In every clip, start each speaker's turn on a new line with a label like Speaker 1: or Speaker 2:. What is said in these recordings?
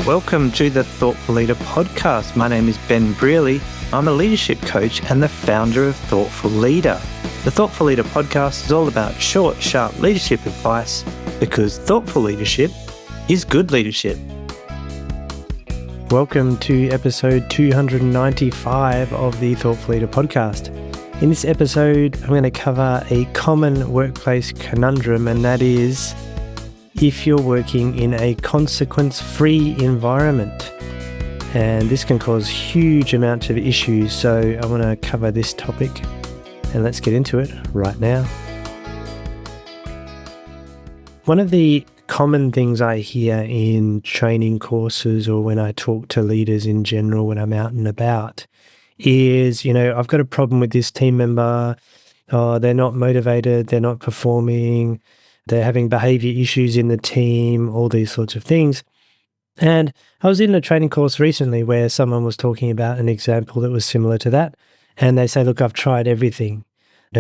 Speaker 1: Welcome to the Thoughtful Leader podcast. My name is Ben Brearley. I'm a leadership coach and the founder of Thoughtful Leader. The Thoughtful Leader podcast is all about short, sharp leadership advice because thoughtful leadership is good leadership. Welcome to episode 295 of the Thoughtful Leader podcast. In this episode, I'm going to cover a common workplace conundrum, and that is if you're working in a consequence-free environment. And this can cause huge amounts of issues, so I want to cover this topic, and let's get into it right now. One of the common things I hear in training courses or when I talk to leaders in general when I'm out and about is, I've got a problem with this team member, they're not motivated, they're not performing, they're having behaviour issues in the team, all these sorts of things. And I was in a training course recently where someone was talking about an example that was similar to that. And they say, look, I've tried everything.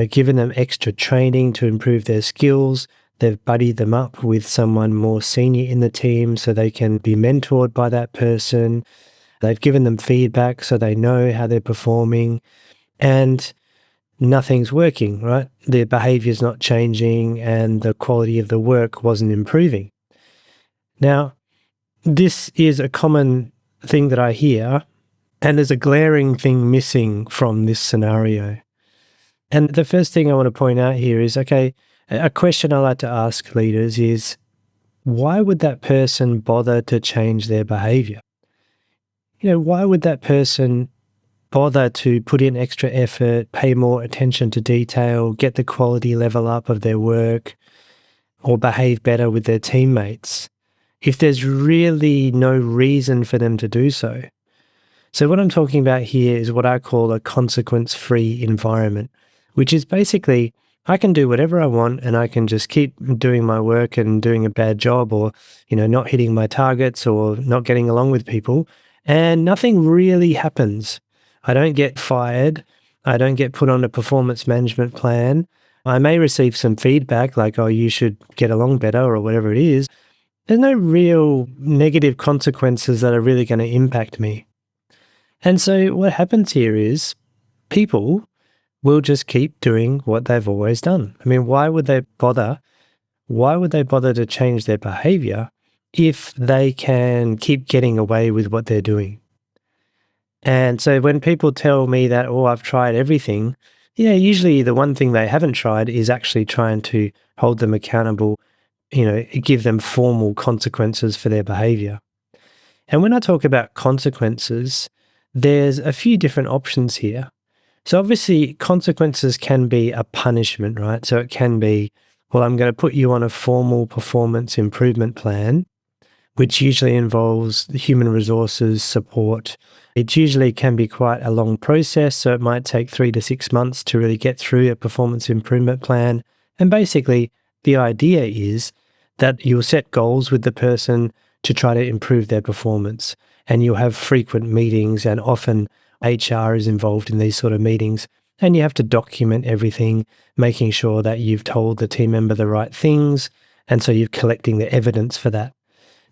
Speaker 1: Given them extra training to improve their skills. They've buddied them up with someone more senior in the team so they can be mentored by that person. They've given them feedback so they know how they're performing. And nothing's working, right? Their behavior's not changing and the quality of the work wasn't improving. Now, this is a common thing that I hear, and there's a glaring thing missing from this scenario. And the first thing I want to point out here is, a question I like to ask leaders is, why would that person bother to change their behavior? Why would that person bother to put in extra effort, pay more attention to detail, get the quality level up of their work, or behave better with their teammates if there's really no reason for them to do so? So what I'm talking about here is what I call a consequence-free environment, which is basically I can do whatever I want and I can just keep doing my work and doing a bad job or, not hitting my targets or not getting along with people, and nothing really happens. I don't get fired. I don't get put on a performance management plan. I may receive some feedback like, oh, you should get along better or whatever it is. There's no real negative consequences that are really going to impact me. And so what happens here is people will just keep doing what they've always done. Why would they bother? Why would they bother to change their behavior if they can keep getting away with what they're doing? And so when people tell me that, oh, I've tried everything, usually the one thing they haven't tried is actually trying to hold them accountable, give them formal consequences for their behavior. And when I talk about consequences, there's a few different options here. So obviously consequences can be a punishment, right? So it can be, well, I'm going to put you on a formal performance improvement plan, which usually involves human resources support. It usually can be quite a long process, so it might take 3 to 6 months to really get through a performance improvement plan. And basically, the idea is that you'll set goals with the person to try to improve their performance. And you'll have frequent meetings, and often HR is involved in these sort of meetings. And you have to document everything, making sure that you've told the team member the right things. And so you're collecting the evidence for that.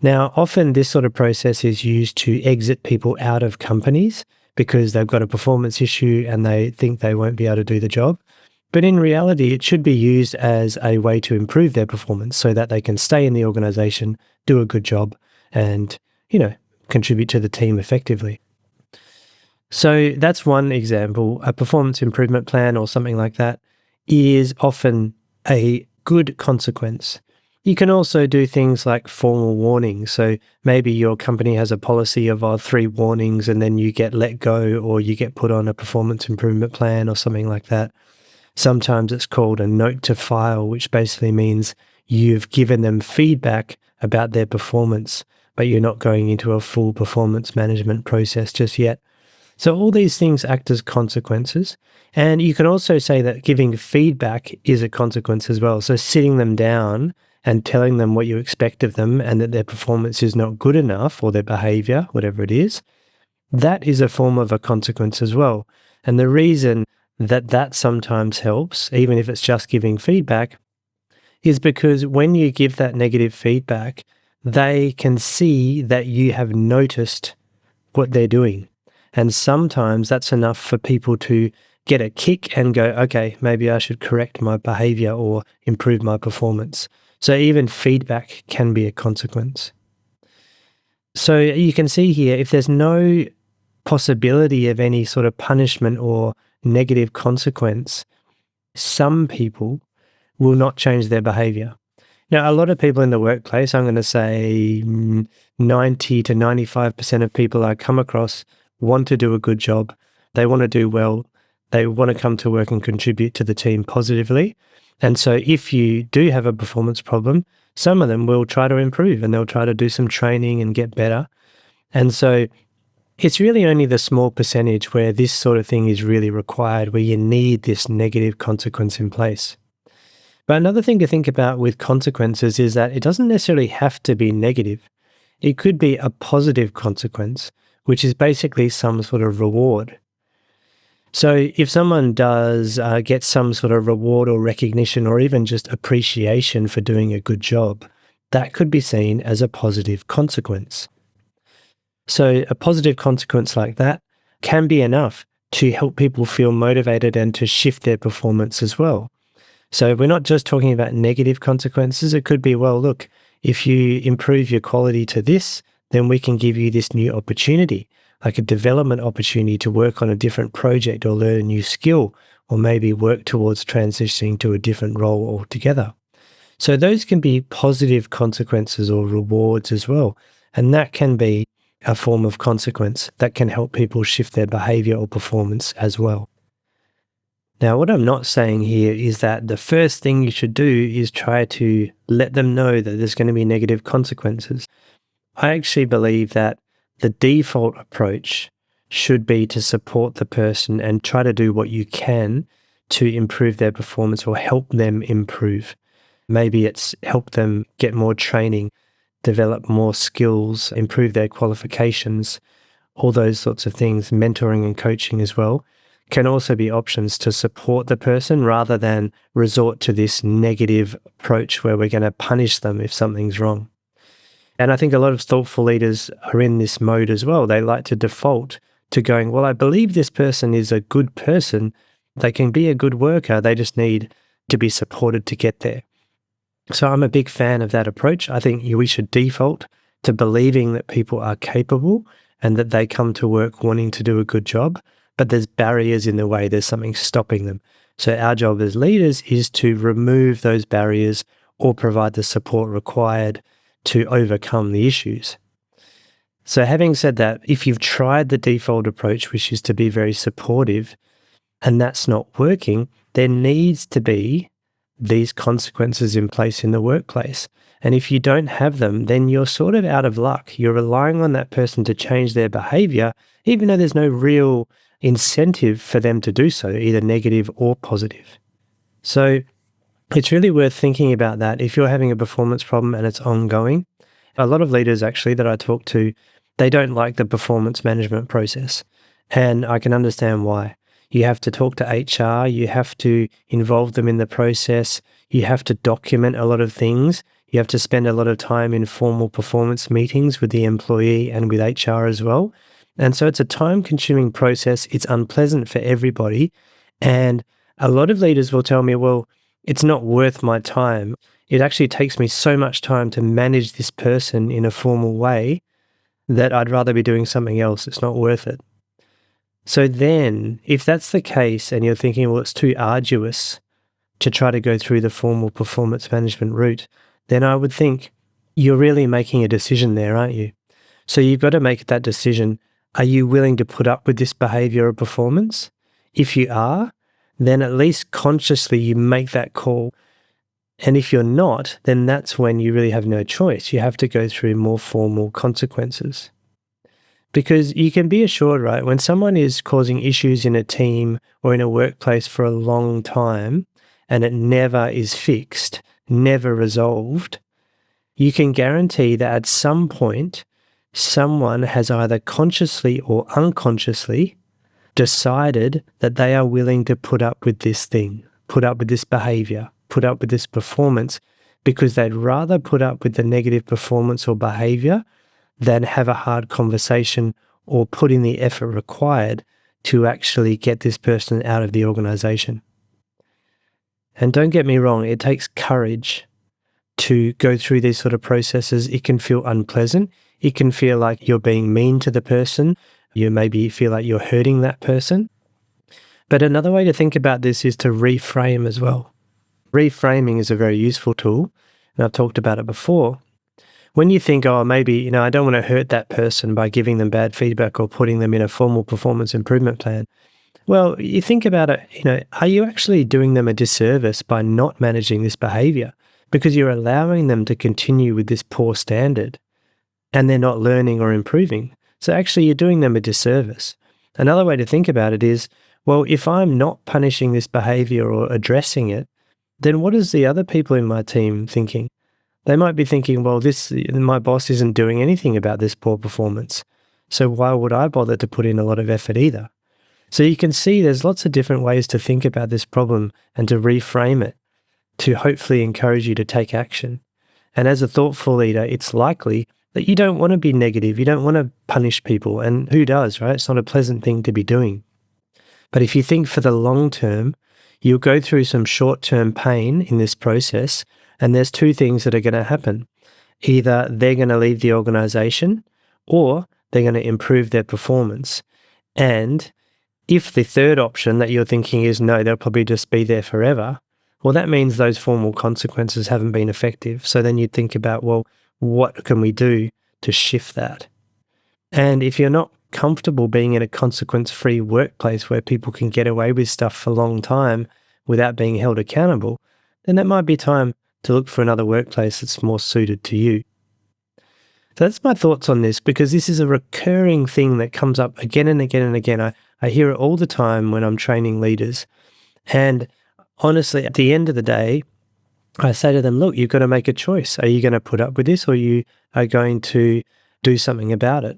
Speaker 1: Now, often this sort of process is used to exit people out of companies because they've got a performance issue and they think they won't be able to do the job. But in reality, it should be used as a way to improve their performance so that they can stay in the organization, do a good job, and, contribute to the team effectively. So that's one example. A performance improvement plan or something like that is often a good consequence. You can also do things like formal warnings. So maybe your company has a policy of 3 warnings and then you get let go or you get put on a performance improvement plan or something like that. Sometimes it's called a note to file, which basically means you've given them feedback about their performance, but you're not going into a full performance management process just yet. So all these things act as consequences. And you can also say that giving feedback is a consequence as well. So sitting them down and telling them what you expect of them and that their performance is not good enough or their behavior, whatever it is, that is a form of a consequence as well. And the reason that sometimes helps, even if it's just giving feedback, is because when you give that negative feedback, they can see that you have noticed what they're doing. And sometimes that's enough for people to get a kick and go, okay, maybe I should correct my behavior or improve my performance. So even feedback can be a consequence. So you can see here, if there's no possibility of any sort of punishment or negative consequence, some people will not change their behavior. Now, a lot of people in the workplace, I'm going to say 90 to 95% of people I come across want to do a good job. They want to do well. They want to come to work and contribute to the team positively. And so if you do have a performance problem, some of them will try to improve and they'll try to do some training and get better. And so it's really only the small percentage where this sort of thing is really required, where you need this negative consequence in place. But another thing to think about with consequences is that it doesn't necessarily have to be negative. It could be a positive consequence, which is basically some sort of reward. So if someone does get some sort of reward or recognition or even just appreciation for doing a good job, that could be seen as a positive consequence. So a positive consequence like that can be enough to help people feel motivated and to shift their performance as well. So we're not just talking about negative consequences. It could be, well, look, if you improve your quality to this, then we can give you this new opportunity, like a development opportunity to work on a different project or learn a new skill, or maybe work towards transitioning to a different role altogether. So those can be positive consequences or rewards as well. And that can be a form of consequence that can help people shift their behavior or performance as well. Now, what I'm not saying here is that the first thing you should do is try to let them know that there's going to be negative consequences. I actually believe that the default approach should be to support the person and try to do what you can to improve their performance or help them improve. Maybe it's help them get more training, develop more skills, improve their qualifications, all those sorts of things, mentoring and coaching as well, can also be options to support the person rather than resort to this negative approach where we're going to punish them if something's wrong. And I think a lot of thoughtful leaders are in this mode as well. They like to default to going, well, I believe this person is a good person. They can be a good worker. They just need to be supported to get there. So I'm a big fan of that approach. I think we should default to believing that people are capable and that they come to work wanting to do a good job, but there's barriers in the way. There's something stopping them. So our job as leaders is to remove those barriers or provide the support required to overcome the issues. So having said that, if you've tried the default approach, which is to be very supportive, and that's not working, there needs to be these consequences in place in the workplace. And if you don't have them, then you're sort of out of luck. You're relying on that person to change their behavior, even though there's no real incentive for them to do so, either negative or positive. So it's really worth thinking about that. If you're having a performance problem and it's ongoing, a lot of leaders actually that I talk to, they don't like the performance management process. And I can understand why. You have to talk to HR, you have to involve them in the process, you have to document a lot of things, you have to spend a lot of time in formal performance meetings with the employee and with HR as well. And so it's a time-consuming process, it's unpleasant for everybody, and a lot of leaders will tell me, well, it's not worth my time. It actually takes me so much time to manage this person in a formal way that I'd rather be doing something else. It's not worth it. So then, if that's the case and you're thinking, well, it's too arduous to try to go through the formal performance management route, then I would think you're really making a decision there, aren't you? So you've got to make that decision. Are you willing to put up with this behavior or performance? If you are, then at least consciously you make that call. And if you're not, then that's when you really have no choice. You have to go through more formal consequences. Because you can be assured, right, when someone is causing issues in a team or in a workplace for a long time and it never is fixed, never resolved, you can guarantee that at some point, someone has either consciously or unconsciously decided that they are willing to put up with this thing, put up with this behavior, put up with this performance because they'd rather put up with the negative performance or behavior than have a hard conversation or put in the effort required to actually get this person out of the organization. And don't get me wrong, it takes courage to go through these sort of processes. It can feel unpleasant. It can feel like you're being mean to the person. You maybe feel like you're hurting that person. But another way to think about this is to reframe as well. Reframing is a very useful tool, and I've talked about it before. When you think, oh, maybe, I don't want to hurt that person by giving them bad feedback or putting them in a formal performance improvement plan. Well, you think about it, are you actually doing them a disservice by not managing this behavior? Because you're allowing them to continue with this poor standard and they're not learning or improving. So actually you're doing them a disservice. Another way to think about it is, well, if I'm not punishing this behavior or addressing it, then what is the other people in my team thinking? They might be thinking, well, my boss isn't doing anything about this poor performance. So why would I bother to put in a lot of effort either? So you can see there's lots of different ways to think about this problem and to reframe it to hopefully encourage you to take action. And as a thoughtful leader, it's likely that you don't want to be negative. You don't want to punish people. And who does, right? It's not a pleasant thing to be doing. But if you think for the long term, you'll go through some short-term pain in this process, and there's two things that are going to happen. Either they're going to leave the organization or they're going to improve their performance. And if the third option that you're thinking is no, they'll probably just be there forever, well, that means those formal consequences haven't been effective. So then you think about, well, what can we do to shift that? And if you're not comfortable being in a consequence-free workplace where people can get away with stuff for a long time without being held accountable, then that might be time to look for another workplace that's more suited to you. So that's my thoughts on this, because this is a recurring thing that comes up again and again and again. I hear it all the time when I'm training leaders. And honestly, at the end of the day, I say to them, look, you've got to make a choice. Are you going to put up with this, or you are going to do something about it?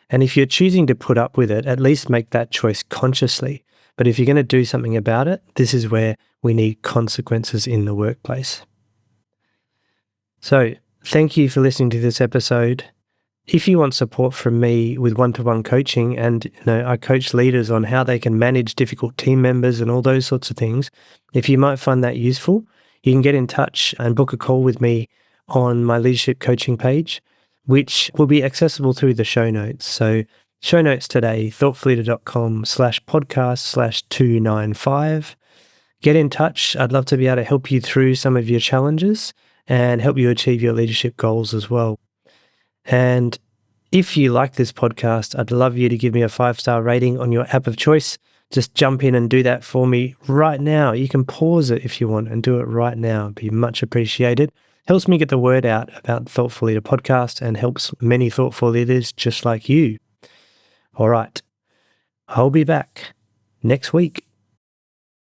Speaker 1: And if you're choosing to put up with it, at least make that choice consciously. But if you're going to do something about it, this is where we need consequences in the workplace. So thank you for listening to this episode. If you want support from me with one-to-one coaching, and I coach leaders on how they can manage difficult team members and all those sorts of things, if you might find that useful, you can get in touch and book a call with me on my leadership coaching page, which will be accessible through the show notes. So show notes today, thoughtfulleader.com/podcast/295. Get in touch. I'd love to be able to help you through some of your challenges and help you achieve your leadership goals as well. And if you like this podcast, I'd love you to give me a 5-star rating on your app of choice. Just jump in and do that for me right now. You can pause it if you want and do it right now. It'd be much appreciated. Helps me get the word out about Thoughtful Leader podcast and helps many thoughtful leaders just like you. All right. I'll be back next week.